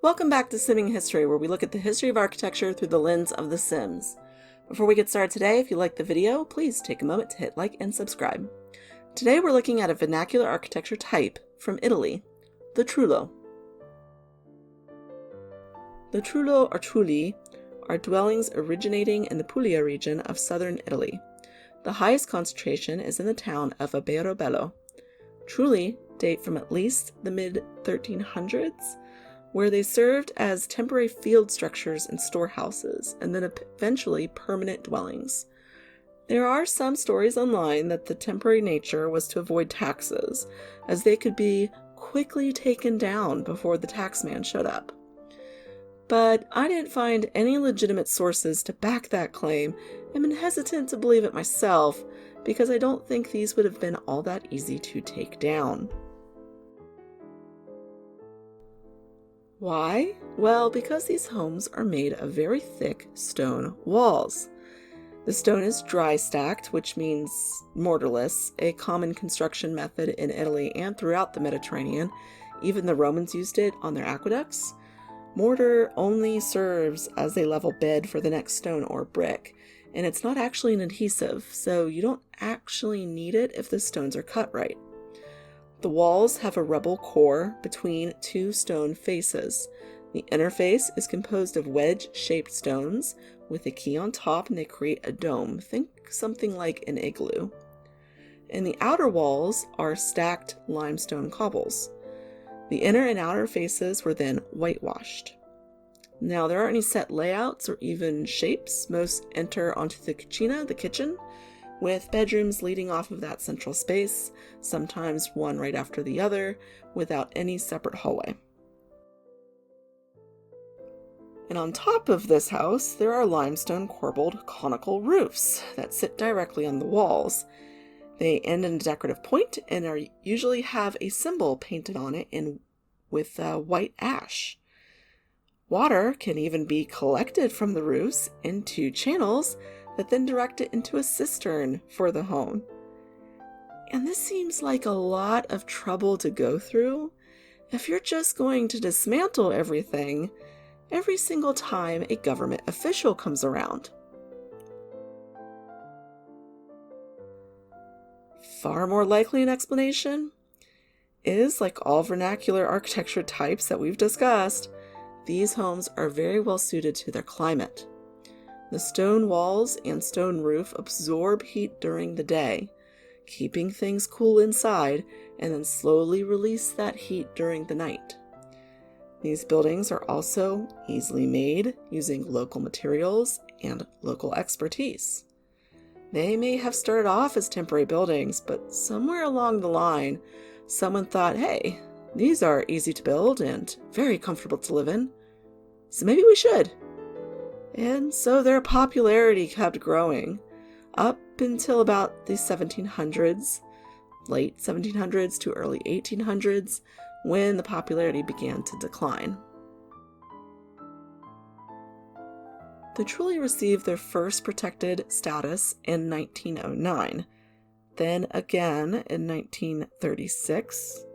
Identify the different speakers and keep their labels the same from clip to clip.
Speaker 1: Welcome back to Simming History, where we look at the history of architecture through the lens of The Sims. Before we get started today, if you like the video, please take a moment to hit like and subscribe. Today we're looking at a vernacular architecture type from Italy, the Trullo. The Trullo or Trulli are dwellings originating in the Puglia region of southern Italy. The highest concentration is in the town of Alberobello. Trulli date from at least the mid-1300s, where they served as temporary field structures and storehouses, and then eventually permanent dwellings. There are some stories online that the temporary nature was to avoid taxes, as they could be quickly taken down before the taxman showed up. But I didn't find any legitimate sources to back that claim, and been hesitant to believe it myself, because I don't think these would have been all that easy to take down. Why? Well, because these homes are made of very thick stone walls. The stone is dry stacked, which means mortarless, a common construction method in Italy and throughout the Mediterranean. Even the Romans used it on their aqueducts. Mortar only serves as a level bed for the next stone or brick, and it's not actually an adhesive, so you don't actually need it if the stones are cut right. The walls have a rubble core between two stone faces. The inner face is composed of wedge-shaped stones with a key on top, and they create a dome. Think something like an igloo. And the outer walls are stacked limestone cobbles. The inner and outer faces were then whitewashed. Now, there aren't any set layouts or even shapes. Most enter onto the Cucina, the kitchen, with bedrooms leading off of that central space, sometimes one right after the other, without any separate hallway. And on top of this house, there are limestone corbelled conical roofs that sit directly on the walls. They end in a decorative point and usually have a symbol painted on it with white ash. Water can even be collected from the roofs into channels that then direct it into a cistern for the home. And this seems like a lot of trouble to go through if you're just going to dismantle everything every single time a government official comes around. Far more likely an explanation is, like all vernacular architecture types that we've discussed, these homes are very well suited to their climate. The stone walls and stone roof absorb heat during the day, keeping things cool inside, and then slowly release that heat during the night. These buildings are also easily made using local materials and local expertise. They may have started off as temporary buildings, but somewhere along the line, someone thought, hey, these are easy to build and very comfortable to live in, so maybe we should. And so their popularity kept growing up until about the 1700s, late 1700s to early 1800s, when the popularity began to decline. The Trulli received their first protected status in 1909, then again in 1936,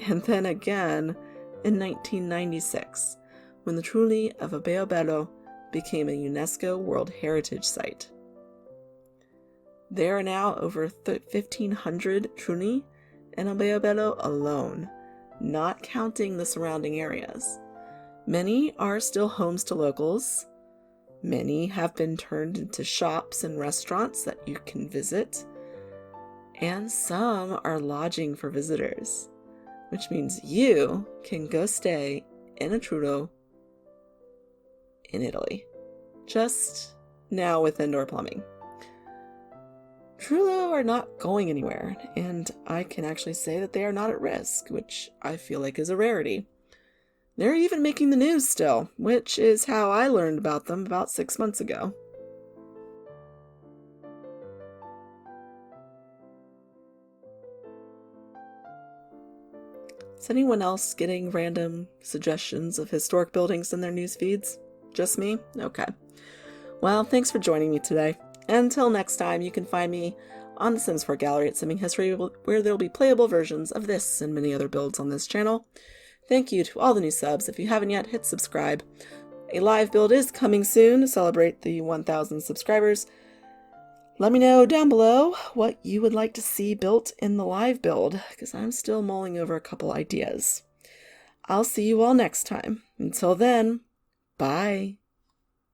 Speaker 1: and then again in 1996, when the Trulli of Alberobello became a UNESCO World Heritage Site. There are now over 1,500 Trulli in Alberobello alone, not counting the surrounding areas. Many are still homes to locals. Many have been turned into shops and restaurants that you can visit. And some are lodging for visitors, which means you can go stay in a Trullo in Italy, just now with indoor plumbing. Trullo are not going anywhere, and I can actually say that they are not at risk, which I feel like is a rarity. They're even making the news still, which is how I learned about them about 6 months ago. Is anyone else getting random suggestions of historic buildings in their news feeds? Just me? Okay. Well, thanks for joining me today. Until next time, you can find me on the Sims 4 gallery at Simming History, where there will be playable versions of this and many other builds on this channel. Thank you to all the new subs. If you haven't yet, hit subscribe. A live build is coming soon to celebrate the 1,000 subscribers. Let me know down below what you would like to see built in the live build, because I'm still mulling over a couple ideas. I'll see you all next time. Until then, bye.